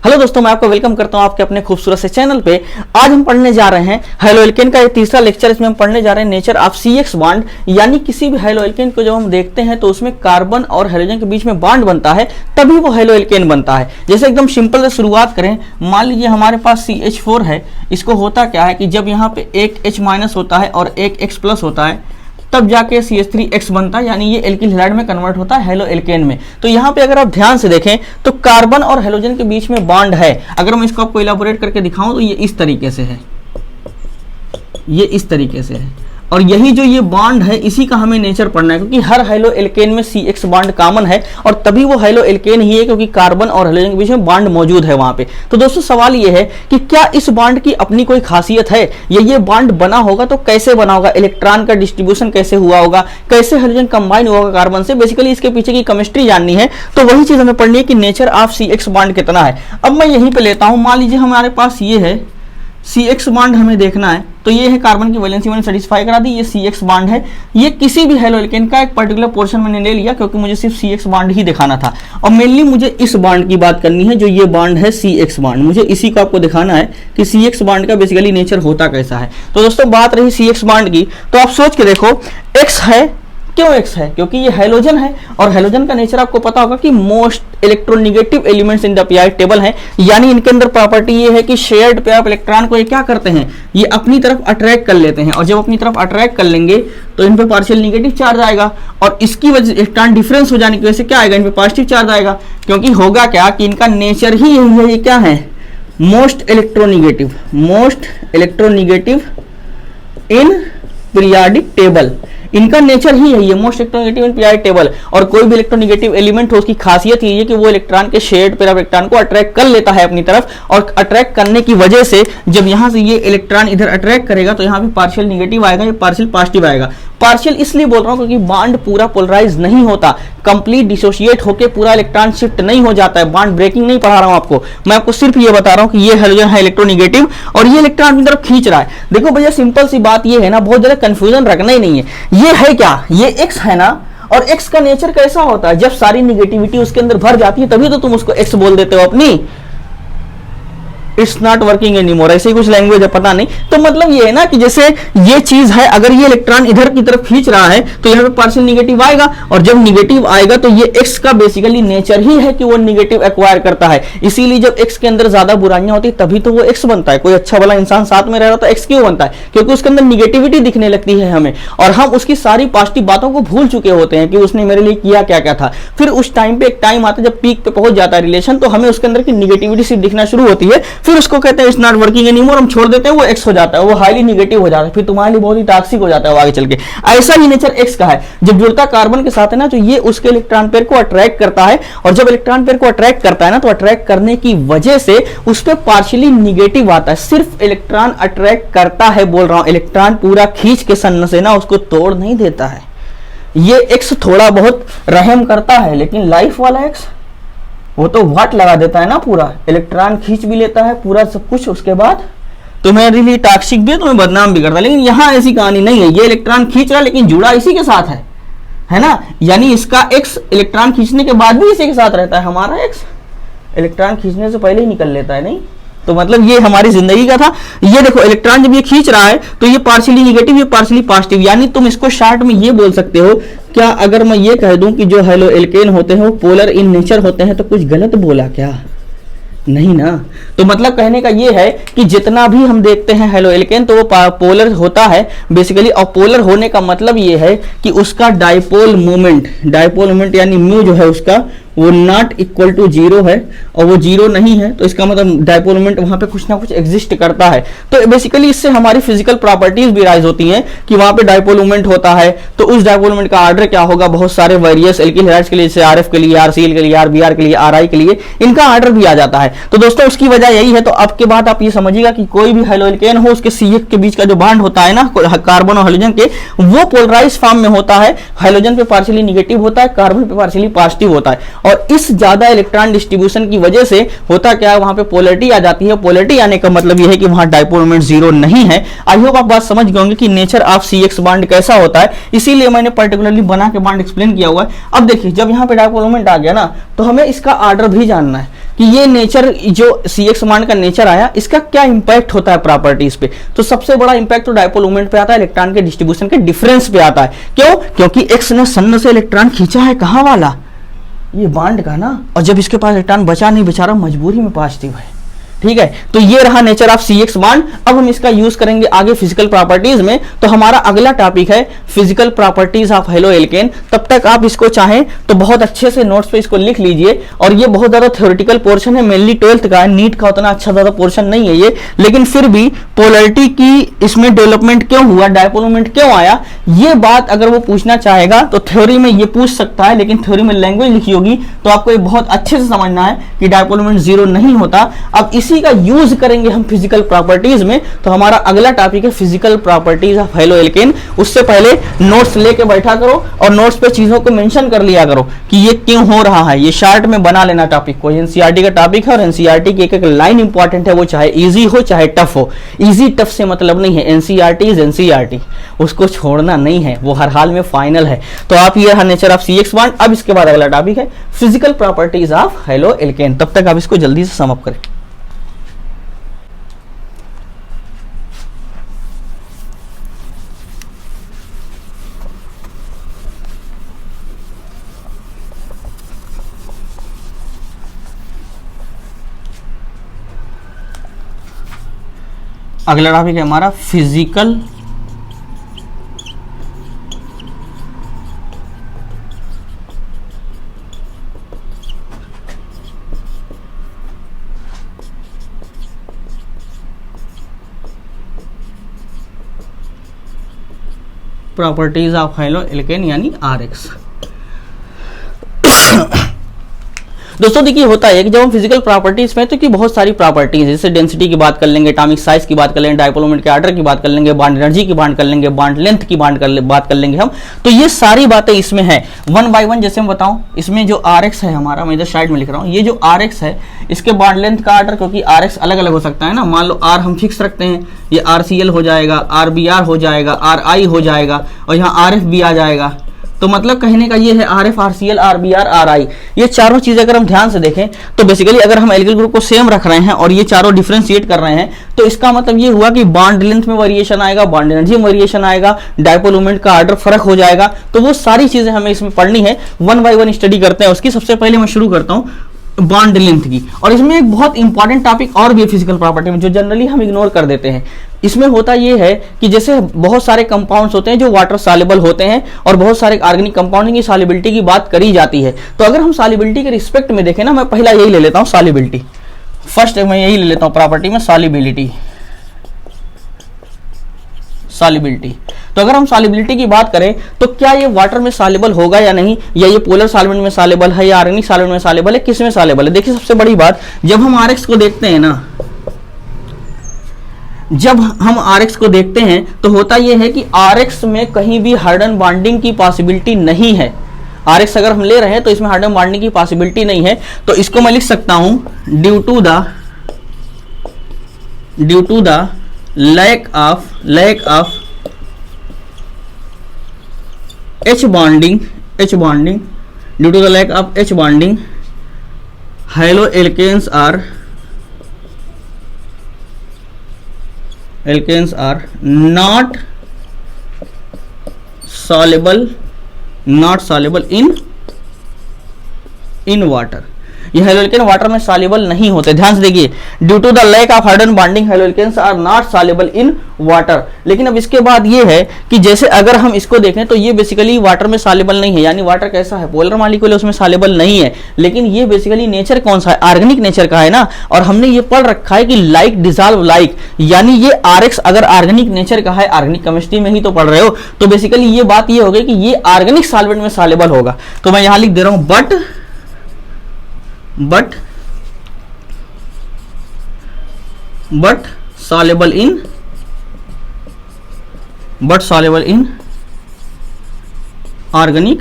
Hello दोस्तों, मैं आपको वेलकम करता हूं आपके अपने खूबसूरत से चैनल पे। आज हम पढ़ने जा रहे हैं हेलो एल्केन का ये तीसरा लेक्चर। इसमें हम पढ़ने जा रहे हैं नेचर ऑफ CX बॉन्ड, यानी किसी भी हेलो एल्केन को जब हम देखते हैं तो उसमें कार्बन और हाइड्रोजन के बीच में बॉन्ड बनता है, तभी वो हेलो एल्केन बनता है। जैसे एकदम सिंपल से शुरुआत करें, मान लीजिए हमारे पास CH4 है। इसको होता क्या है कि जब यहाँ पे एक H- होता है और एक X+ होता है, तब जाके CH3X बनता है, यानी ये एल्किल हैलाइड में कन्वर्ट होता है हेलो एल्केन में। तो यहाँ पे अगर आप ध्यान से देखें तो कार्बन और हेलोजन के बीच में बॉन्ड है। अगर मैं इसको आपको इलाबोरेट करके दिखाऊं तो ये इस तरीके से है, ये इस तरीके से है। और यही जो ये बॉन्ड है, इसी का हमें नेचर पढ़ना है, क्योंकि हर हेलो एल्केन में CX बॉन्ड कॉमन है और तभी वो हेलो एल्केन ही है, क्योंकि कार्बन और हेलोजन के बीच में बॉन्ड मौजूद है वहां पे। तो दोस्तों सवाल ये है कि क्या इस बॉन्ड की अपनी कोई खासियत है, या ये बॉन्ड बना होगा तो कैसे बना होगा, इलेक्ट्रॉन का डिस्ट्रीब्यूशन कैसे हुआ होगा, कैसे हाइड्रोजन कंबाइन हुआ होगा कार्बन से। बेसिकली इसके पीछे की केमिस्ट्री जाननी है, तो वही चीज हमें पढ़नी है कि नेचर ऑफ CX बॉन्ड कितना है। अब मैं यहीं पे लेता हूं, मान लीजिए हमारे पास ये है CX बॉन्ड, हमें देखना है। तो ये है कार्बन की वैलेंसी मैंने सेटिस्फाई करा दी, ये CX बॉन्ड है। ये किसी भी हेलो एल्केन का एक पर्टिकुलर पोर्शन मैंने ले लिया, क्योंकि मुझे सिर्फ CX बॉन्ड ही दिखाना था। और मेनली मुझे इस बॉन्ड की बात करनी है, जो ये बॉन्ड है CX बॉन्ड। मुझे इसी को आपको दिखाना है कि CX बॉन्ड का बेसिकली नेचर होता कैसा है। तो दोस्तों बात रही CX बॉन्ड की, तो आप सोच के देखो, X है। क्यों X है? क्योंकि ये हेलोजन है, और हेलोजन का नेचर आपको पता होगा कि most electronegative elements in the periodic table है। यानी इनके अंदर प्रॉपर्टी ये है कि शेयर्ड पेयर ऑफ इलेक्ट्रॉन को ये क्या करते हैं, ये अपनी तरफ अट्रैक्ट कर लेते हैं। और जब अपनी तरफ अट्रैक्ट कर लेंगे तो इन पे पार्शियल निगेटिव चार्ज आएगा, और इसकी वजह से इलेक्ट्रॉन डिफरेंस हो जाने की वजह से क्या आएगा, इन पे पॉजिटिव चार्ज आएगा। क्योंकि होगा क्या कि इनका नेचर ही यही है, ये क्या है, most electronegative in periodic table. इनका नेचर ही यही है, most electronegative in periodic table. और कोई भी इलेक्ट्रोनेगेटिव एलिमेंट हो, उसकी खासियत यही है कि वो इलेक्ट्रॉन के शेयर्ड पेयर ऑफ इलेक्ट्रॉन को अट्रैक्ट कर लेता है अपनी तरफ, और अट्रैक्ट करने की वजह से जब यहां से ये इलेक्ट्रॉन इधर अट्रैक्ट करेगा तो यहाँ पे पार्शियल निगेटिव आएगा, ये पार्शियल पॉजिटिव आएगा। पार्शियल इसलिए बोल रहा हूं क्योंकि बॉन्ड पूरा पोलराइज नहीं होता, कंप्लीट डिसोशिएट होकर पूरा इलेक्ट्रॉन शिफ्ट नहीं हो जाता है। बॉन्ड ब्रेकिंग नहीं पढ़ा रहा हूं आपको, मैं आपको सिर्फ ये बता रहा हूं कि ये हाइड्रोजन है इलेक्ट्रोनेगेटिव और ये इलेक्ट्रॉन अपनी तरफ खींच रहा है। देखो भैया सिंपल सी बात ये है ना, बहुत ज्यादा कंफ्यूजन रखना ही नहीं है। ये है क्या, ये X है ना, और X का नेचर कैसा होता है, जब सारी निगेटिविटी उसके अंदर भर जाती है तभी तो तुम उसको X बोल देते हो अपनी। इट्स नॉट वर्किंग एनीमोर, ऐसे ही कुछ लैंग्वेज है, पता नहीं। तो मतलब ये है ना कि जैसे ये चीज है, अगर ये इलेक्ट्रॉन इधर की तरफ खींच रहा है तो यहाँ पे पार्शियल निगेटिव आएगा, और जब निगेटिव आएगा तो ये X का बेसिकली नेचर ही है कि वो निगेटिव एक्वायर करता है। इसीलिए जब X के अंदर ज्यादा बुराइयां होती तभी तो वो X बनता है। कोई अच्छा भला इंसान साथ में रह रहा तो X क्यों बनता है, क्योंकि उसके अंदर निगेटिविटी दिखने लगती है हमें, और हम उसकी सारी पॉजिटिव बातों को भूल चुके होते हैं कि उसने मेरे लिए किया क्या क्या था। फिर उस टाइम पे एक टाइम आता है जब पीक पे पहुंच जाता है रिलेशन, तो हमें उसके अंदर की निगेटिविटी सिर्फ दिखना शुरू होती है। फिर उसको कहते हैं इट्स नॉट वर्किंग एनीमोर, हम छोड़ देते हैं, वो X हो जाता है, वो हाईली निगेटिव हो जाता है, फिर तुम्हारे लिए बहुत ही टॉक्सिक हो जाता है वो आगे चल के। ऐसा ही नेचर X का है, जब जुड़ता कार्बन के साथ है ना, तो ये उसके इलेक्ट्रॉन पेयर को अट्रैक्ट करता है, और जब इलेक्ट्रॉन पेयर को अट्रैक्ट करता है ना, तो अट्रैक्ट करने की वजह से उस पर पार्शियली निगेटिव आता है। सिर्फ इलेक्ट्रॉन अट्रैक्ट करता है, बोल रहा हूं, इलेक्ट्रॉन पूरा खींच के सन से ना उसको तोड़ नहीं देता है। ये X थोड़ा बहुत रहम करता है, लेकिन लाइफ वाला X वो तो वाट लगा देता है ना, पूरा इलेक्ट्रॉन खींच भी लेता है पूरा सब कुछ, उसके बाद तुम्हारे लिए टॉक्सिक भी है, तुम्हें बदनाम भी करता है। लेकिन यहाँ ऐसी कहानी नहीं है, ये इलेक्ट्रॉन खींच रहा है लेकिन जुड़ा इसी के साथ है ना। यानी इसका X इलेक्ट्रॉन खींचने के बाद भी इसी के साथ रहता है, हमारा X इलेक्ट्रॉन खींचने से पहले ही निकल लेता है। नहीं तो मतलब ये हमारी जिंदगी का था। ये देखो इलेक्ट्रॉन जब ये खींच रहा है तो ये पार्शियली निगेटिव, ये पार्शियली पॉजिटिव। यानी तुम इसको शॉर्ट में ये बोल सकते हो, क्या अगर मैं ये कह दूं कि जो हेलो एल्केन होते हैं वो पोलर इन नेचर होते हैं, तो कुछ गलत बोला क्या? नहीं ना। तो मतलब कहने का ये है कि जितना भी हम देखते हैं हेलो एल्केन तो वो पोलर होता है बेसिकली। और पोलर होने का मतलब ये है कि उसका डाइपोल मोमेंट यानी म्यू जो है उसका वो नॉट इक्वल टू 0 है, और वो 0 नहीं है, तो इसका मतलब डाइपोल मोमेंट वहां पे कुछ ना कुछ एग्जिस्ट करता है। तो बेसिकली इससे हमारी फिजिकल प्रॉपर्टीज भी राइज होती हैं कि वहां पे डाइपोल मोमेंट होता है। तो उस डाइपोल मोमेंट का ऑर्डर क्या होगा, बहुत सारे वेरियस एल्किल हैलाइड्स के लिए, जैसे RF के लिए, RCl के लिए, RBr के लिए, RI के लिए, इनका ऑर्डर भी आ जाता है। तो दोस्तों उसकी वजह यही है। तो अब के बाद आप ये समझिएगा कि कोई भी हेलो एल्केन हो, उसके CX के बीच का जो बॉन्ड होता है ना कार्बन और हाइड्रोजन के, वो पोलराइज फॉर्म में होता है। हाइड्रोजन पे पार्शियली निगेटिव होता है, कार्बन पे पार्शियली पॉजिटिव होता है। और इस ज्यादा इलेक्ट्रॉन डिस्ट्रीब्यूशन की वजह से होता क्या है, वहां पे पोलरिटी आ जाती है। पोलरिटी आने का मतलब यह है कि वहां डाइपोल मोमेंट 0 नहीं है। आई होप आप बात समझ गए होंगे कि नेचर ऑफ CX बॉन्ड कैसा होता है, इसीलिए मैंने पर्टिकुलरली बना के बॉन्ड एक्सप्लेन किया हुआ है। अब देखिए जब यहाँ पे डाइपोल मोमेंट आ गया ना, तो हमें इसका ऑर्डर भी जानना है। कि ये नेचर जो CX कमांड का नेचर आया इसका क्या इंपैक्ट होता है प्रॉपर्टीज पे। तो सबसे बड़ा इंपैक्ट तो डायपोल मोमेंट पे आता है, इलेक्ट्रॉन के डिस्ट्रीब्यूशन के डिफरेंस पे आता है। क्यों? क्योंकि एक्स ने सन से इलेक्ट्रॉन खींचा है, कहाँ वाला, ये बॉन्ड का ना, और जब इसके पास इलेक्ट्रॉन बचा नहीं, बेचारा मजबूरी में पॉजिटिव है। ठीक है, तो ये रहा नेचर ऑफ CX बॉन्ड। अब हम इसका यूज करेंगे आगे फिजिकल प्रॉपर्टीज में। तो हमारा अगला टॉपिक है physical properties of halo alkane. तब तक आप इसको चाहें तो बहुत अच्छे से नोट्स पे इसको लिख लीजिए। और ये बहुत ज्यादा थ्योरेटिकल पोर्शन है, मेनली 12th का है, नीट का उतना अच्छा ज्यादा पोर्शन नहीं है ये, लेकिन फिर भी पोलैरिटी की इसमें डेवलपमेंट क्यों हुआ, डायपोल मोमेंट क्यों आया, ये बात अगर वो पूछना चाहेगा तो थ्योरी में ये पूछ सकता है, लेकिन थ्योरी में लैंग्वेज लिखी होगी तो आपको ये बहुत अच्छे से समझना है कि डायपोल मोमेंट जीरो नहीं होता। अब इसी का यूज करेंगे हम फिजिकल प्रॉपर्टीज में। तो हमारा अगला टॉपिक है physical properties of halo alkane. उससे पहले नोट्स लेके बैठा करो और नोट्स पे चीजों को मेंशन कर लिया करो कि ये क्यों हो रहा है, ये शार्ट में बना लेना टॉपिक को। एनसीईआरटी का टॉपिक है और एनसीईआरटी की एक एक लाइन इंपॉर्टेंट है, वो चाहे इजी हो चाहे टफ हो। इजी टफ से मतलब नहीं है, एनसीईआरटी इज एनसीईआरटी, उसको छोड़ना नहीं है, वो हर हाल में फाइनल है। तो आप ये नेचर ऑफ CX बॉन्ड। अब इसके बाद अगला टॉपिक है physical properties of halo alkane. तब तक आप इसको जल्दी से समअप करें। अगला टॉपिक है हमारा physical properties of halo alkane यानी RX। दोस्तों देखिए होता है कि जब हम फिजिकल प्रॉपर्टीज में तो कि बहुत सारी प्रॉपर्टीज, जैसे डेंसिटी की बात कर लेंगे, एटॉमिक साइज की बात कर लेंगे, डायपोल मोमेंट के ऑर्डर की बात कर लेंगे, बॉन्ड एनर्जी की बात कर लेंगे, बॉन्ड लेंथ की बात कर लेंगे हम। तो ये सारी बातें इसमें है वन बाय वन। जैसे मैं बताऊं, इसमें जो RX है हमारा, मैं इधर साइड में लिख रहा हूँ, ये जो RX है इसके बॉन्ड लेंथ का ऑर्डर, क्योंकि RX अलग अलग हो सकता है ना, मान लो R हम फिक्स रखते हैं, ये RCl हो जाएगा, RBr हो जाएगा, RI हो जाएगा, और यहाँ RF भी आ जाएगा। तो मतलब कहने का ये है RF, RCl, RBr, RI, ये चारों चीजें अगर हम ध्यान से देखें तो बेसिकली अगर हम एल्किल ग्रुप को सेम रख रहे हैं और ये चारों डिफरेंशिएट कर रहे हैं, तो इसका मतलब ये हुआ कि बॉन्ड लेंथ में वेरिएशन आएगा, बॉन्ड एनर्जी में वेरिएशन आएगा, डायपोल मोमेंट का ऑर्डर फर्क हो जाएगा। तो वो सारी चीजें हमें इसमें पढ़नी है, वन बाय वन स्टडी करते हैं उसकी। सबसे पहले मैं शुरू करता हूँ बॉन्ड लेंथ की। और इसमें एक बहुत इंपॉर्टेंट टॉपिक और भी है फिजिकल प्रॉपर्टी में, जो जनरली हम इग्नोर कर देते हैं। इसमें होता यह है कि जैसे बहुत सारे कंपाउंड्स होते हैं जो वाटर सॉल्युबल होते हैं, और बहुत सारे ऑर्गेनिक कंपाउंड की सॉल्युबिलिटी की बात करी जाती है। तो अगर हम सॉल्युबिलिटी के रिस्पेक्ट में देखें ना, मैं पहला यही ले लेता हूं सॉल्युबिलिटी, फर्स्ट मैं यही ले लेता हूं प्रॉपर्टी में सॉल्युबिलिटी। तो अगर हम सॉल्युबिलिटी की बात करें तो क्या ये वाटर में सॉल्युबल होगा या नहीं, या ये पोलर सॉल्वेंट में सॉल्युबल है, या ऑर्गेनिक सॉल्वेंट में सॉल्युबल है, किस में सॉल्युबल है। देखिए सबसे बड़ी बात, जब हम RX को देखते हैं ना, जब हम RX को देखते हैं तो होता यह है कि RX में कहीं भी हार्डन बॉन्डिंग की पॉसिबिलिटी नहीं है। RX अगर हम ले रहे हैं तो इसमें हार्डन बॉन्डिंग की पॉसिबिलिटी नहीं है। तो इसको मैं लिख सकता हूं due to the lack of H bonding, due to the lack of H bonding, haloalkanes are not soluble in water। ये हेलोएल्केन वाटर में सॉल्युबल नहीं होते। ध्यान से देखिए, due to the lack of hydrogen bonding haloalkanes are not soluble in water. लेकिन अब इसके बाद ये है कि जैसे अगर हम इसको देखें तो ये बेसिकली वाटर में सॉल्युबल नहीं है, यानी वाटर कैसा है, पोलर मॉलिक्यूल है, उसमें सॉल्युबल नहीं है। लेकिन ये बेसिकली नेचर कौन सा है, ऑर्गेनिक नेचर का है ना। और हमने ये पढ़ रखा है कि लाइक डिसॉल्व लाइक, यानी ये RX अगर ऑर्गेनिक नेचर का है, ऑर्गेनिक केमिस्ट्री में ही तो पढ़ रहे हो, तो बेसिकली ये बात ये हो गई कि ये ऑर्गेनिक सॉल्वेंट में सॉल्युबल होगा। तो मैं यहां लिख दे रहा हूं but soluble in organic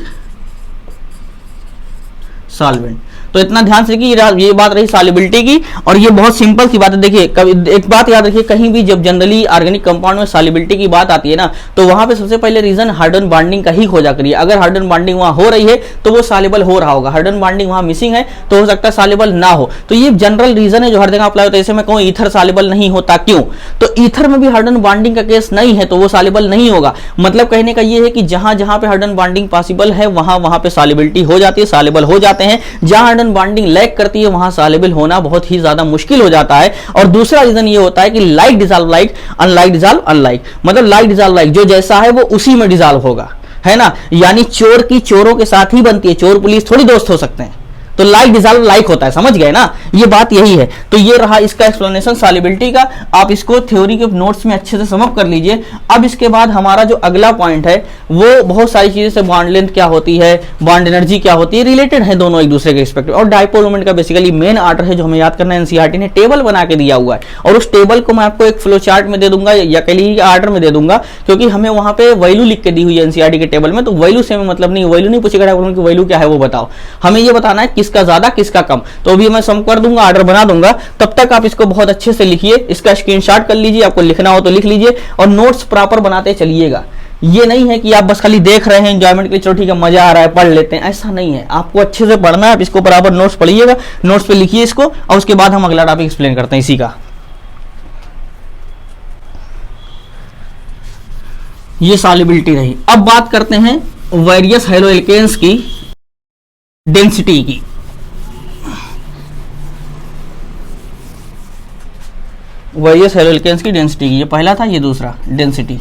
solvent। तो इतना ध्यान से देखिए, ये बात रही सॉल्युबिलिटी की, और ये बहुत सिंपल सी बात है। देखिए एक बात याद रखिए, कहीं भी जब जनरली ऑर्गेनिक कंपाउंड में सॉल्युबिलिटी की बात आती है ना, तो वहां पे सबसे पहले रीजन हाइड्रोजन बॉन्डिंग का ही खोजा करिए। अगर हाइड्रोजन बॉन्डिंग वहां हो रही है तो वो सॉल्युबल हो रहा होगा, हाइड्रोजन बॉन्डिंग वहां मिसिंग है तो हो सकता है सॉल्युबल ना हो। तो ये जनरल रीजन है जो हर जगह अप्लाई होता है। जैसे मैं कहूं ईथर सॉल्युबल नहीं होता, क्यों? तो ईथर में भी हाइड्रोजन बॉन्डिंग का केस नहीं है तो वो सॉल्युबल नहीं होगा। मतलब कहने का ये है कि जहां जहां पे हाइड्रोजन बॉन्डिंग पॉसिबल है वहां वहां पे सॉल्युबिलिटी हो जाती है, सॉल्युबल हो जाते हैं। जहां हाइड्रोजन बॉन्डिंग लैक करती है वहां सॉल्युबल होना बहुत ही ज्यादा मुश्किल हो जाता है। और दूसरा रीजन ये होता है कि like dissolve like, unlike dissolve unlike. मतलब लाइक डिसॉल्व लाइक, जो जैसा है वो उसी में डिसॉल्व होगा, है ना। यानी चोर की चोरों के साथ ही बनती है, चोर पुलिस थोड़ी दोस्त हो सकते हैं। तो लाइक डिसॉल्व लाइक होता है, समझ गए ना, ये बात यही है। तो ये रहा इसका एक्सप्लेनेशन सॉल्युबिलिटी का। आप इसको थ्योरी के नोट्स में अच्छे से समअप कर लीजिए। अब इसके बाद हमारा जो अगला पॉइंट है वो बहुत सारी चीजें से, बॉन्ड लेंथ क्या होती है, बॉन्ड एनर्जी क्या होती है, रिलेटेड है दोनों एक दूसरे के रिस्पेक्ट। और डाइपोल मोमेंट का बेसिकली मेन आर्डर है जो हमें याद करना है, एनसीईआरटी ने टेबल बना के दिया हुआ है, और उस टेबल को मैं आपको एक फ्लो चार्ट में दे दूंगा या कह लीजिए आर्डर में दे दूंगा, क्योंकि हमें वहां पे वैल्यू लिख के दी हुई है एनसीईआरटी के टेबल में। तो वैल्यू से हमें मतलब नहीं, वैल्यू नहीं पूछेगा कि वैल्यू क्या है वो बताओ, हमें ये बताना है किसका ज्यादा किसका कम। तो अभी मैं सम कर दूंगा, ऑर्डर बना दूंगा, तब तक आप इसको बहुत अच्छे से लिखिए, इसका स्क्रीनशॉट कर लीजिए, आपको लिखना हो तो लिख लीजिए, और नोट्स प्रॉपर बनाते चलिएगा। ये नहीं है कि आप बस खाली देख रहे हैं एंजॉयमेंट के लिए, चलो ठीक है मजा आ रहा है पढ़ लेते हैं, ऐसा नहीं है। आपको अच्छे से पढ़ना है, आप इसको बराबर नोट्स पढ़िएगा, नोट्स पे लिखिए इसको, और उसके बाद हम अगला टॉपिक एक्सप्लेन करते हैं इसी का। ये सॉल्युबिलिटी रही। अब बात करते हैं वेरियस हैलोएल्केन्स की डेंसिटी की। वेरियस हैलोएल्केन्स की डेंसिटी की, ये पहला था, ये दूसरा डेंसिटी,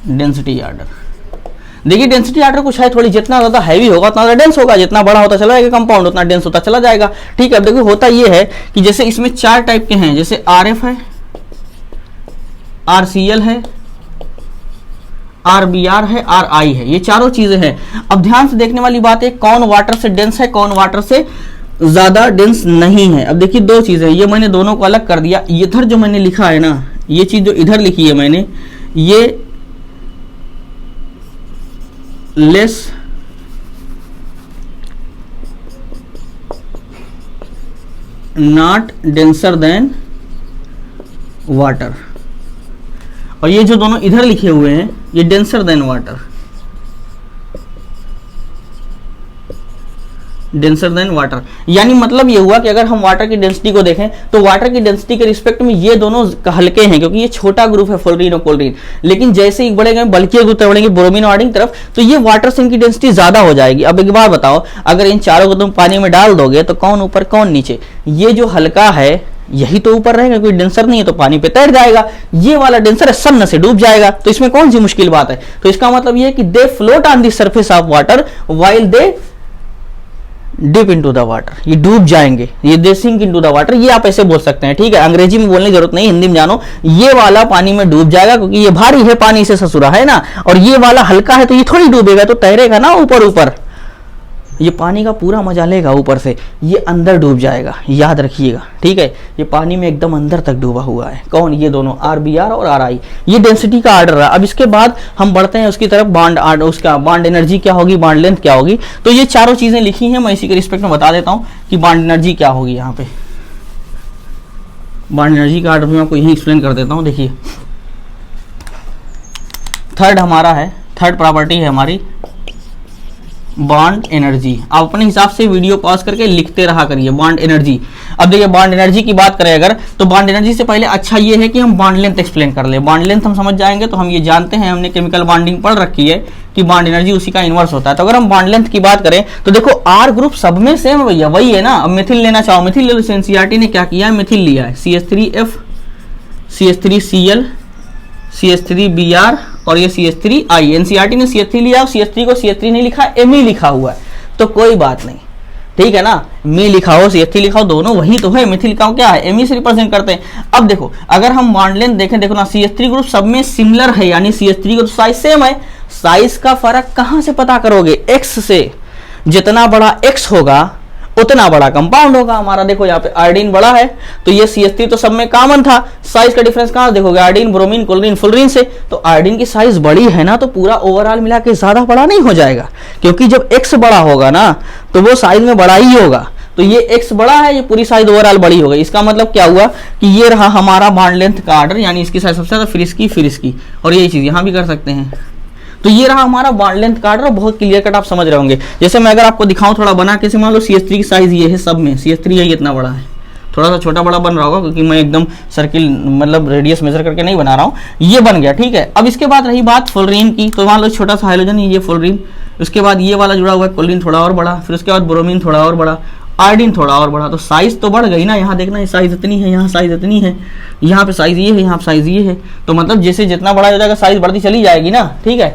डेंसिटी आर्डर। देखिए डेंसिटी आर्डर कुछ है, थोड़ी जितना ज्यादा हैवी होगा उतना ज्यादा डेंस होगा, जितना बड़ा होता चला जाएगा कंपाउंड उतना डेंस होता चला जाएगा। ठीक है, अब देखो होता ये है कि जैसे इसमें 4 टाइप के हैं, जैसे आरएफ है, आरसीएल है, आरबीआर है, आरआई है, ये चारों चीजें हैं। अब ध्यान से देखने वाली बात है, कौन वाटर से डेंस है, कौन वाटर से ज्यादा डेंस नहीं है। अब देखिए 2 चीजें, ये मैंने दोनों को अलग कर दिया। इधर जो मैंने लिखा है ना, ये चीज जो इधर लिखी है मैंने, ये less not denser then water, और ये जो दोनों इधर लिखे हुए हैं ये denser then water, denser then water. यानी मतलब ये हुआ कि अगर हम वाटर की डेंसिटी को देखें तो वाटर की डेंसिटी के रिस्पेक्ट में ये दोनों हल्के हैं, क्योंकि ये छोटा ग्रुप है फ्लोरीन और क्लोरीन। लेकिन जैसे ही बढ़ेंगे बल्कि ग्रुप बढ़ेंगे ब्रोमीन और आयोडीन तरफ, तो ये वाटर से इनकी डेंसिटी ज्यादा हो जाएगी। अब एक बार बताओ, अगर इन चारों को तुम पानी में डाल दोगे तो कौन ऊपर कौन नीचे? ये जो हल्का है यही तो ऊपर रहेगा, कोई डेंसर नहीं है तो पानी पे तैर जाएगा। ये वाला डेंसर सन्न से डूब जाएगा, तो इसमें कौन सी मुश्किल बात है? तो इसका मतलब ये है कि they float on the surface of water while they dip into the water, ये डूब जाएंगे, ये they sink into the water, ये आप ऐसे बोल सकते हैं। ठीक है, अंग्रेजी में बोलने की जरूरत नहीं, हिंदी में जानो। ये वाला पानी में डूब जाएगा क्योंकि ये भारी है, पानी से ससुरा है ना, और ये वाला हल्का है तो ये थोड़ी डूबेगा, तो तैरेगा ना ऊपर ऊपर, ये पानी का पूरा मजा लेगा ऊपर से, ये अंदर डूब जाएगा, याद रखिएगा। ठीक है, ये पानी में एकदम अंदर तक डूबा हुआ है। कौन? ये दोनों, आरबीआर और आरआई। ये डेंसिटी का आर्डर रहा। अब इसके बाद हम बढ़ते हैं उसकी तरफ, बॉन्ड, उसका बॉन्ड एनर्जी क्या होगी, बॉन्ड लेंथ क्या होगी। तो ये चारों चीजें लिखी हैं, मैं इसी के रिस्पेक्ट में बता देता हूं कि बॉन्ड एनर्जी क्या होगी। यहाँ पे बॉन्ड एनर्जी का आर्डर मैं आपको यही एक्सप्लेन कर देता हूँ। देखिए थर्ड हमारा है, थर्ड प्रॉपर्टी है हमारी बॉन्ड एनर्जी। आप अपने हिसाब से वीडियो पॉज करके लिखते रहा करिए बॉन्ड एनर्जी। अब देखिए बॉन्ड एनर्जी की बात करें अगर, तो बॉन्ड एनर्जी से पहले अच्छा ये है कि हम बॉन्ड लेंथ एक्सप्लेन कर ले। बॉन्ड लेंथ हम समझ जाएंगे तो हम ये जानते हैं, हमने केमिकल बॉन्डिंग पढ़ रखी है कि बॉन्ड एनर्जी उसी का इनवर्स होता है। तो अगर हम बॉन्ड लेंथ की बात करें तो देखो आर ग्रुप सब में सेम भैया वही है ना। अब मिथिल लेना चाहो मिथिल ले लो, एनसीईआरटी ने क्या किया है, मिथिल लिया है, CH3F, CH3Cl, CH3Br और ये CH3I। एनसीईआरटी ने CH3 लिया, CH3 को CH3 नहीं लिखा, Me लिखा हुआ है, तो कोई बात नहीं, ठीक है ना। मी लिखा हो CH3 लिखा हो, दोनों वही तो है। मिथिल का क्या है, Me से रिप्रेजेंट करते हैं। अब देखो अगर हम बॉन्ड लेंथ देखें, देखो ना CH3 ग्रुप सब में सिमिलर है, यानी CH3 ग्रुप साइज सेम है। साइज का फर्क कहां से पता करोगे, X से। जितना बड़ा X होगा उतना बड़ा कंपाउंड होगा हमारा। देखो यहाँ पे आयोडीन बड़ा है तो ये CH3 तो सब में कॉमन था, साइज का डिफरेंस कहाँ देखोगे, आयोडीन, ब्रोमीन, क्लोरीन, फ्लोरीन से, तो आयोडीन की साइज बड़ी है ना, तो पूरा ओवरऑल मिला के ज्यादा बड़ा नहीं हो जाएगा, क्योंकि जब X बड़ा होगा ना तो वो साइज में बड़ा ही होगा। तो ये X बड़ा है, ये पूरी साइज ओवरऑल बड़ी हो गई। इसका मतलब क्या हुआ कि ये रहा हमारा बॉन्ड लेंथ का ऑर्डर, यानी इसकी साइज सबसे ज्यादा, फिर इसकी, और यही चीज यहाँ भी कर सकते हैं। तो ये रहा हमारा बॉन्ड लेंथ का ऑर्डर, बहुत क्लियर कट आप समझ रहे होंगे। जैसे मैं अगर आपको दिखाऊं थोड़ा बना के, मान लो CH3 की साइज ये है, सब में CH3 है, इतना बड़ा है, थोड़ा सा छोटा बड़ा बन रहा होगा क्योंकि मैं एकदम सर्किल मतलब रेडियस मेजर करके नहीं बना रहा हूँ, ये बन गया, ठीक है। अब इसके बाद रही बात फ्लोरीन की, तो मान लो छोटा सा हाइड्रोजन, ये फ्लोरीन, उसके बाद ये वाला जुड़ा हुआ है क्लोरीन, थोड़ा और बड़ा, फिर उसके बाद ब्रोमीन थोड़ा और बड़ा, आयोडीन थोड़ा और बड़ा, तो साइज तो बढ़ गई ना। यहाँ देखना, ये साइज इतनी है, यहाँ साइज इतनी है, यहाँ पे साइज ये है, यहाँ पे साइज ये है, तो मतलब जैसे जितना बड़ा हो जाएगा साइज बढ़ती चली जाएगी ना, ठीक है।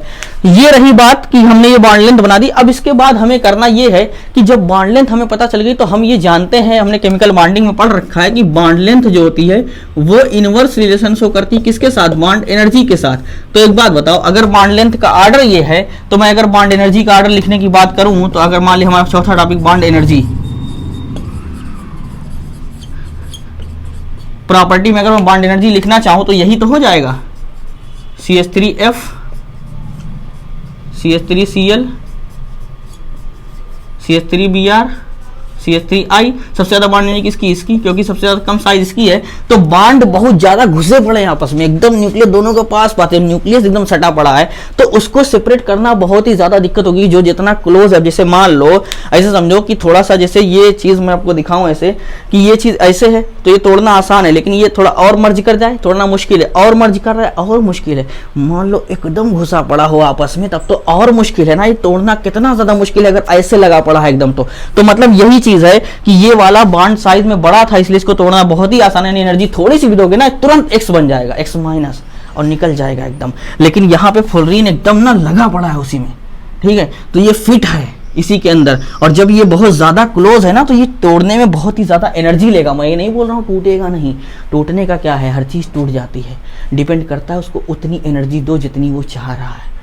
ये रही बात कि हमने ये बॉन्ड लेंथ बना दी। अब इसके बाद हमें करना ये है कि जब बॉन्ड लेंथ हमें पता चल गई तो हम ये जानते हैं, हमने केमिकल बॉन्डिंग में पढ़ रखा है कि बॉन्ड लेंथ जो होती है वो इनवर्स रिलेशन शो करती है किसके साथ, बॉन्ड एनर्जी के साथ। तो एक बात बताओ, अगर बॉन्ड लेंथ का ऑर्डर ये है तो मैं अगर बॉन्ड एनर्जी का ऑर्डर लिखने की बात करूं तो अगर मान लिया हमारा चौथा टॉपिक बॉन्ड एनर्जी प्रॉपर्टी में, अगर मैं बॉन्ड एनर्जी लिखना चाहूं तो यही तो हो जाएगा, CH3F, CH3Cl, CH3Br, CH3I। सबसे ज्यादा बॉन्ड एनर्जी किसकी, इसकी, क्योंकि सबसे ज्यादा कम साइज इसकी है। तो बॉन्ड बहुत ज्यादा घुसे पड़े हैं आपस में, एकदम न्यूक्लियस दोनों के पास पाते हैं, न्यूक्लियस एकदम सटा पड़ा है, तो उसको सेपरेट करना बहुत ही ज्यादा दिक्कत होगी। जो जितना क्लोज है, जैसे मान लो ऐसे समझो कि थोड़ा सा, जैसे ये चीज मैं आपको दिखाऊं ऐसे कि ये चीज ऐसे है तो ये तोड़ना आसान है, लेकिन ये थोड़ा और मर्ज कर जाए तोड़ना मुश्किल है, और मर्ज कर रहा है और मुश्किल है। मान लो एकदम घुसा पड़ा हो आपस में, तब तो और मुश्किल है ना, ये तोड़ना कितना ज्यादा मुश्किल है अगर ऐसे लगा पड़ा है एकदम। तो मतलब यही चीज है कि ये वाला बॉन्ड साइज में बड़ा था, इसलिए इसको तोड़ना बहुत ही आसान है। एनर्जी थोड़ी सी भी दोगे ना, तुरंत X बन जाएगा, X माइनस, और निकल जाएगा एकदम। लेकिन यहाँ पे फ्लोरीन एकदम ना लगा पड़ा है उसी में, ठीक है, तो ये फिट है इसी के अंदर। और जब ये बहुत ज्यादा क्लोज है ना तो ये तोड़ने में बहुत ही ज्यादा एनर्जी लेगा। मैं ये नहीं बोल रहा हूँ टूटेगा नहीं, टूटने का क्या है, हर चीज टूट जाती है, डिपेंड करता है उसको उतनी एनर्जी दो जितनी वो चाह रहा है।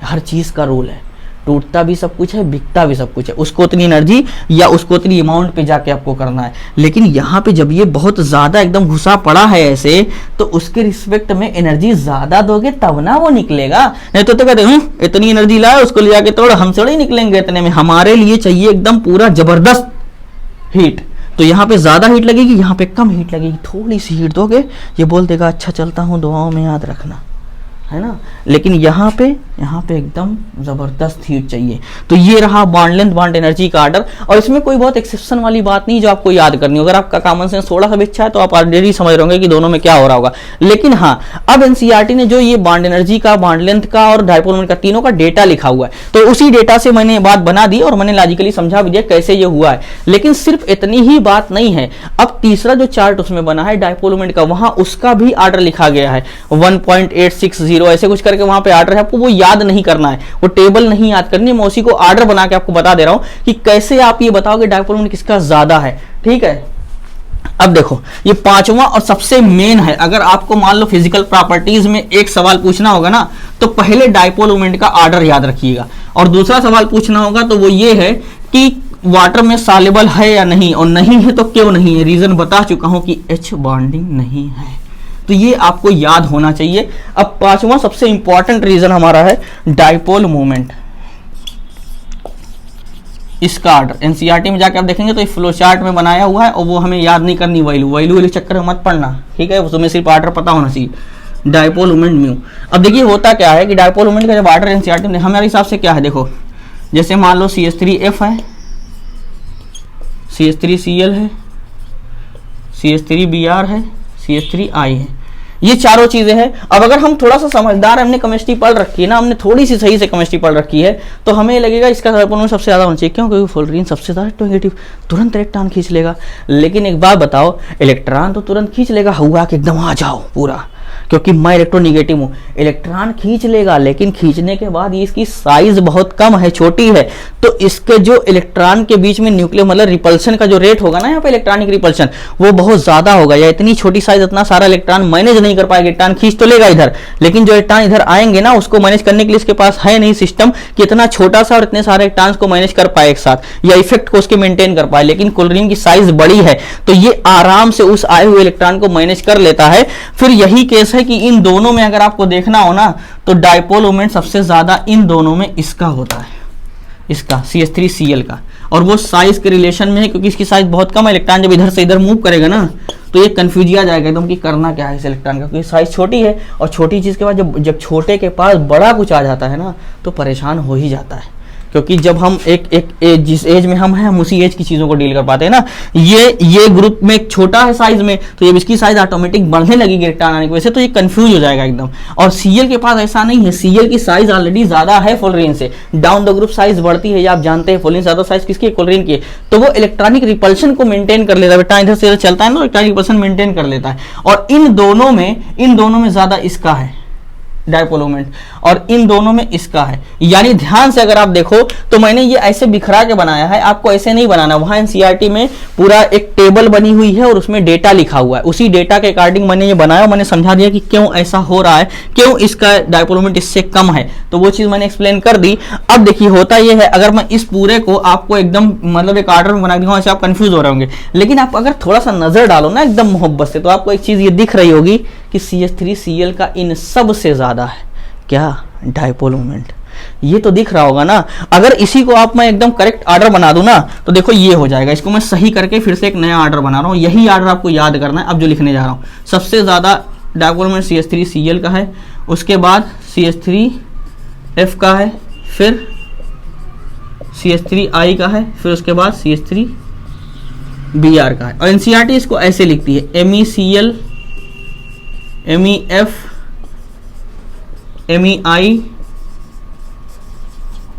हर चीज का रूल है, टूटता भी सब कुछ है, बिकता भी सब कुछ है, उसको उतनी एनर्जी या उसको उतनी अमाउंट पे जाके आपको करना है। लेकिन यहाँ पे जब ये बहुत ज्यादा एकदम घुसा पड़ा है ऐसे, तो उसके रिस्पेक्ट में एनर्जी ज्यादा दोगे तब ना वो निकलेगा। नहीं तो कहते इतनी एनर्जी लाए उसको ले जाके तोड़, हम थोड़ी निकलेंगे इतने में। हमारे लिए चाहिए एकदम पूरा जबरदस्त हीट, तो यहाँ पे ज्यादा हीट लगेगी, यहाँ पे कम हीट लगेगी। थोड़ी सी हीट दोगे ये बोल देगा अच्छा चलता हूँ, दुआओं में याद रखना, है ना। लेकिन यहाँ पे एकदम जबरदस्त हीट चाहिए। तो ये रहा बॉन्ड लेंथ बॉन्ड एनर्जी का ऑर्डर, और इसमें कोई बहुत एक्सेप्शन वाली बात नहीं जो आपको याद करनी हो। अगर आपका कॉमन सेंस थोड़ा सा भी अच्छा है तो आप ऑलरेडी समझ रहे होंगे कि दोनों में क्या हो रहा होगा। लेकिन हाँ, अब एनसीईआरटी ने जो ये बॉन्ड एनर्जी का, बॉन्ड लेंथ का और डायपोल मोमेंट का, तीनों का डेटा लिखा हुआ है, तो उसी डेटा से मैंने बात बना दी और मैंने लॉजिकली समझा भी दिया कैसे ये हुआ है। लेकिन सिर्फ इतनी ही बात नहीं है, अब तीसरा जो चार्ट उसमें बना है डायपोल मोमेंट का, वहां उसका भी ऑर्डर लिखा गया है 1.860 ऐसे कुछ करके वहां पे ऑर्डर है। आपको वो याद नहीं करना है, वो टेबल नहीं याद करनी है, मैं उसी को ऑर्डर बना के आपको बता दे रहा हूं कि कैसे आप ये बताओगे डायपोल मोमेंट किसका ज्यादा है, ठीक है। अब देखो ये पांचवा और सबसे मेन है। अगर आपको मान लो फिजिकल प्रॉपर्टीज में एक सवाल पूछना होगा ना, तो पहले डायपोल मोमेंट का ऑर्डर याद रखिएगा, और दूसरा सवाल पूछना होगा तो वो ये है कि वाटर में सॉल्युबल है या नहीं, और नहीं है तो क्यों नहीं है। रीजन बता चुका हूं कि H बॉन्डिंग नहीं है, तो ये आपको याद होना चाहिए। अब पांचवा सबसे इंपॉर्टेंट रीजन हमारा है डायपोल मोमेंट, इसका ऑर्डर एनसीईआरटी में जाके आप देखेंगे तो ये फ्लो चार्ट में बनाया हुआ है, और वो हमें याद नहीं करनी, वैल्यू चक्कर में मत पड़ना, ठीक है। उसमें सिर्फ ऑर्डर पता होना चाहिए, डायपोल मोमेंट म्यू। अब देखिए होता क्या है कि डायपोल मोमेंट का जब ऑर्डर एनसीईआरटी में हमारे हिसाब से क्या है, देखो जैसे मान लो CH3F है, CH3Cl है, CH3Br है, CH3I है, ये चारों चीजें हैं। अब अगर हम थोड़ा सा समझदार है, हमने केमिस्ट्री पढ़ रखी है ना, हमने थोड़ी सी सही से केमिस्ट्री पढ़ रखी है, तो हमें लगेगा इसका डायपोल मोमेंट सबसे ज्यादा होना चाहिए। क्यों? क्योंकि फ्लोरीन सबसे ज्यादा नेगेटिव, तुरंत इलेक्ट्रॉन खींच लेगा। लेकिन एक बात बताओ, इलेक्ट्रॉन तो तुरंत खींच लेगा, हुआ कि एकदम आ जाओ पूरा, क्योंकि मैं इलेक्ट्रोनिगेटिव हूँ। इलेक्ट्रॉन खींच लेगा, लेकिन खींचने के बाद ये इसकी साइज बहुत कम है, छोटी है, तो इसके जो इलेक्ट्रॉन के बीच में न्यूक्लियर मतलब रिपल्शन का जो रेट होगा ना यहाँ पे इलेक्ट्रॉनिक रिपल्शन, वो बहुत ज्यादा होगा। या इतनी छोटी साइज इतना सारा इलेक्ट्रॉन मैनेज नहीं कर पाएगा। इलेक्ट्रॉन खींच तो लेगा इधर, लेकिन जो इलेक्ट्रॉन इधर आएंगे ना उसको मैनेज करने के लिए इसके पास है नहीं सिस्टम कि इतना छोटा सा और इतने सारे इलेक्ट्रॉन्स को मैनेज कर पाए एक साथ, या इफेक्ट को उसके मेंटेन कर पाए। लेकिन क्लोरीन की साइज बड़ी है तो ये आराम से उस आए हुए इलेक्ट्रॉन को मैनेज कर लेता है। फिर यही केस है कि इन दोनों में अगर आपको देखना हो ना तो डायपोल मोमेंट सबसे ज्यादा इन दोनों में इसका होता है, इसका CH3Cl का, और वो साइज के रिलेशन में है क्योंकि इसकी साइज बहुत कम है। इलेक्ट्रॉन जब इधर से इधर मूव करेगा ना तो ये कंफ्यूज आ जाएगा एकदम कि करना क्या है इस इलेक्ट्रॉन का, क्योंकि साइज छोटी है और छोटी चीज के बाद जब छोटे के पास बड़ा कुछ आ जाता है ना तो परेशान हो ही जाता है। क्योंकि जब हम जिस एज में हम हैं हम उसी एज की चीजों को डील कर पाते हैं ना। ये ग्रुप में एक छोटा है साइज में, तो जब इसकी साइज ऑटोमेटिक बढ़ने लगेगी इलेक्ट्रॉन आने की वजह से तो ये कंफ्यूज हो जाएगा एकदम। और Cl के पास ऐसा नहीं है, Cl की साइज ऑलरेडी ज्यादा है फ्लोरीन से, डाउन द ग्रुप साइज बढ़ती है, ये आप जानते हैं। फ्लोरीन ज्यादा साइज किसकी है? क्लोरीन की। तो वो इलेक्ट्रॉनिक रिपल्शन को मेंटेन कर लेता है, बेटा इधर से चलता है ना, इलेक्ट्रॉनिक रिपल्शन मेंटेन कर लेता है। और इन दोनों में ज्यादा इसका है डायपोल मोमेंट, और इन दोनों में इसका है। यानी ध्यान से अगर आप देखो तो मैंने ये ऐसे बिखरा के बनाया है, आपको ऐसे नहीं बनाना। वहां एनसीईआरटी में पूरा एक टेबल बनी हुई है और उसमें डेटा लिखा हुआ है, उसी डेटा के अकॉर्डिंग मैंने ये बनाया। मैंने समझा दिया कि क्यों ऐसा हो रहा है, क्यों इसका डायपोल मोमेंट इससे कम है, तो वो चीज मैंने एक्सप्लेन कर दी। अब देखिए होता यह है, अगर मैं इस पूरे को आपको एकदम मतलब एक आर्डर में बना दिखाऊं, ऐसे आप कंफ्यूज हो रहे होंगे, लेकिन आप अगर थोड़ा सा नजर डालो ना एकदम मोहब्बत से, तो आपको एक चीज ये दिख रही होगी कि CH3Cl का इन सब से ज्यादा है क्या? Dipole moment. ये तो दिख रहा होगा ना। अगर इसी को आप मैं एकदम करेक्ट आर्डर बना दूं ना तो देखो ये हो जाएगा। इसको मैं सही करके फिर से एक नया आर्डर बना रहा हूं, यही आर्डर आपको याद करना है। अब जो लिखने जा रहा हूं, सबसे ज्यादा डायपोल मोमेंट CH3Cl का है, उसके बाद CH3F का है, फिर CH3I का है, फिर उसके बाद CH3Br का है। और एनसीईआरटी इसको ऐसे लिखती है, MECl, MEF, MEI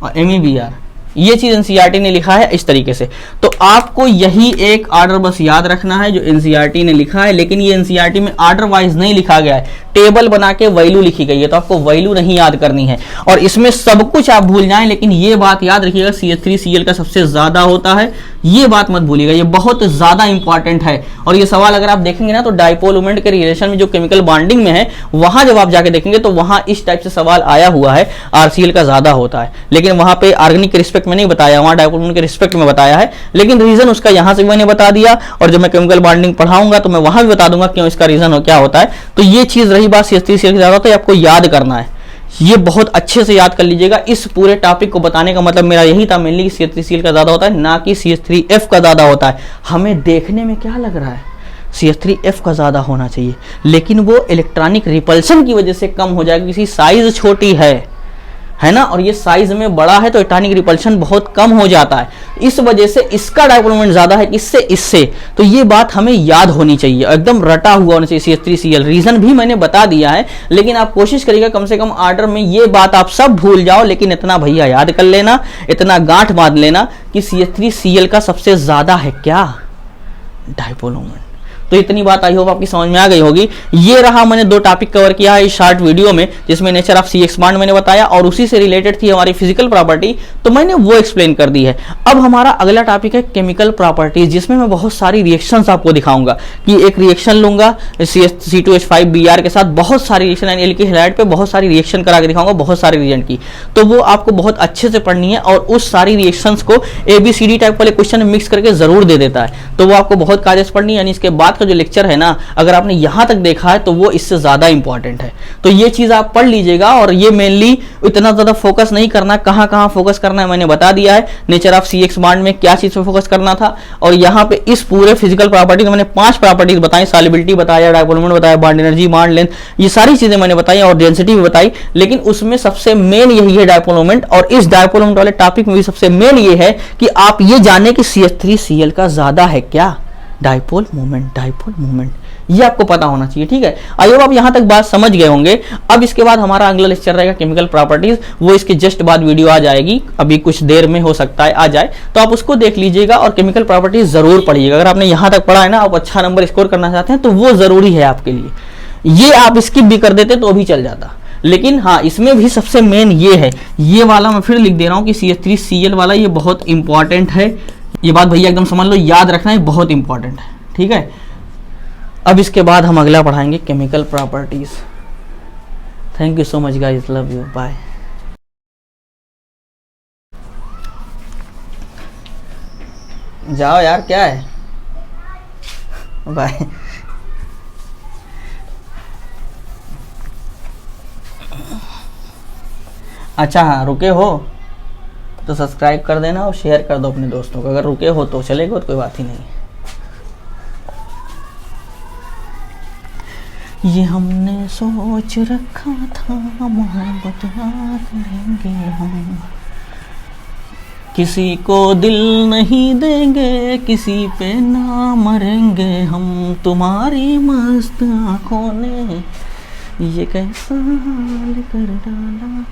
और MEBr। ये चीज एनसीईआरटी ने लिखा है इस तरीके से। तो आपको यही एक आर्डर बस याद रखना है जो एनसीईआरटी ने लिखा है, लेकिन ये एनसीईआरटी में आर्डर वाइज नहीं लिखा गया है, टेबल बना के वैल्यू लिखी गई है, तो आपको वैल्यू नहीं याद करनी है। और इसमें सब कुछ आप भूल जाएं, लेकिन ये बात याद रखिएगा CH3Cl का सबसे ज्यादा होता है, ये बात मत भूलिएगा, ये बहुत ज्यादा इंपॉर्टेंट है। और ये सवाल अगर आप देखेंगे ना तो डायपोल मोमेंट के रिलेशन में जो केमिकल बॉन्डिंग में है वहां जब आप जाके देखेंगे तो वहां इस टाइप से सवाल आया हुआ है, RCl का ज्यादा होता है, लेकिन वहां पे ऑर्गेनिक के रिस्पेक्ट में नहीं बताया, वहां डायपोल मोमेंट के रिस्पेक्ट में बताया है। लेकिन रीजन उसका यहां से मैंने बता दिया, और जब मैं केमिकल बॉन्डिंग पढ़ाऊंगा तो मैं वहां भी बता दूंगा क्यों इसका रीजन क्या होता है। तो ये चीज रही बात CH3Cl ज्यादा, तो आपको याद करना है, ये बहुत अच्छे से याद कर लीजिएगा। इस पूरे टॉपिक को बताने का मतलब मेरा यही था मेनली कि CH3Cl का ज्यादा होता है, ना कि CH3F का ज्यादा होता है। हमें देखने में क्या लग रहा है, CH3F का ज्यादा होना चाहिए, लेकिन वो इलेक्ट्रॉनिक रिपल्शन की वजह से कम हो जाएगा, किसी साइज छोटी है ना, और ये साइज में बड़ा है तो इलेक्ट्रॉनिक रिपल्शन बहुत कम हो जाता है। इस वजह से इसका डायपोल मोमेंट ज्यादा है इससे। तो ये बात हमें याद होनी चाहिए, एकदम रटा हुआ होना चाहिए CH3Cl। रीजन भी मैंने बता दिया है, लेकिन आप कोशिश करिएगा कम से कम आर्डर में ये बात आप सब भूल जाओ, लेकिन इतना भैया याद कर लेना, इतना गांठ बांध लेना कि CH3Cl का सबसे ज्यादा है क्या? Dipole moment. तो इतनी बात आई होप आपकी समझ में आ गई होगी। ये रहा, मैंने 2 टॉपिक कवर किया है इस शॉर्ट वीडियो में, जिसमें नेचर ऑफ C एक्सपांड मैंने बताया और उसी से रिलेटेड थी हमारी फिजिकल प्रॉपर्टी, तो मैंने वो एक्सप्लेन कर दी है। अब हमारा अगला टॉपिक है केमिकल प्रॉपर्टीज, जिसमें मैं बहुत सारी रिएक्शंस आपको दिखाऊंगा कि एक रिएक्शन लूंगा C2H5Br के साथ, बहुत सारी रिएक्शन एल्किल हैलाइड पे बहुत सारी रिएक्शन करा के दिखाऊंगा, बहुत सारी रिएजेंट की, तो वो आपको बहुत अच्छे से पढ़नी है। और उस सारी रिएक्शंस को ABCD टाइप वाले क्वेश्चन में मिक्स करके जरूर दे देता है, तो वो आपको बहुत कायदे से पढ़नी है। यानी इसके बाद जो लेक्चर है ना, अगर आपने यहां तक देखा है तो वो इससे ज्यादा इंपॉर्टेंट है। तो ये चीज आप पढ़ लीजिएगा, और ये मेनली इतना ज्यादा फोकस नहीं करना, कहां फोकस करना है मैंने बता दिया है। नेचर ऑफ C एक्सपांड में क्या चीज पे फोकस करना था, और यहाँ पे इस पूरे फिजिकल प्रॉपर्टी में मैंने 5 प्रॉपर्टीज बताई, सॉल्युबिलिटी बताया, डायपोल मोमेंट बताया, बॉन्ड एनर्जी, बॉन्ड लेंथ, ये सारी चीजें मैंने बताई, और डेंसिटी भी बताई। लेकिन उसमें सबसे मेन यही है डायपोल मोमेंट, और इस डायपोल मोमेंट वाले टॉपिक में भी सबसे मेन ये है कि आप ये जाने कि CH3Cl का ज्यादा है क्या? डायपोल मोमेंट, ये आपको पता होना चाहिए, ठीक है। आई होप आप यहां तक बात समझ गए होंगे। अब इसके बाद हमारा अगला लेक्चर रहेगा केमिकल प्रॉपर्टीज, वो इसके जस्ट बाद वीडियो आ जाएगी, अभी कुछ देर में हो सकता है आ जाए, तो आप उसको देख लीजिएगा और केमिकल प्रॉपर्टीज जरूर पढ़िएगा। अगर आपने यहां तक पढ़ा है ना, आप अच्छा नंबर स्कोर करना चाहते हैं तो वो जरूरी है आपके लिए। ये आप स्किप भी कर देते तो भी चल जाता, लेकिन हाँ इसमें भी सबसे मेन ये है, ये वाला मैं फिर लिख दे रहा हूँ कि CH3Cl वाला ये बहुत इंपॉर्टेंट है। ये बात भैया एकदम समझ लो, याद रखना है, बहुत इंपॉर्टेंट है, ठीक है। अब इसके बाद हम अगला पढ़ाएंगे chemical properties. Thank you so much guys, love you, bye. जाओ यार, क्या है, बाय। अच्छा हाँ, रुके हो तो सब्सक्राइब कर देना और शेयर कर दो अपने दोस्तों को, अगर रुके हो तो चलेगा तो कोई बात ही नहीं। ये हमने सोच रखा था मोहब्बत करेंगे हम, किसी को दिल नहीं देंगे, किसी पे ना मरेंगे हम, तुम्हारी मस्त आंखों ने ये कैसा हाल कर डाला।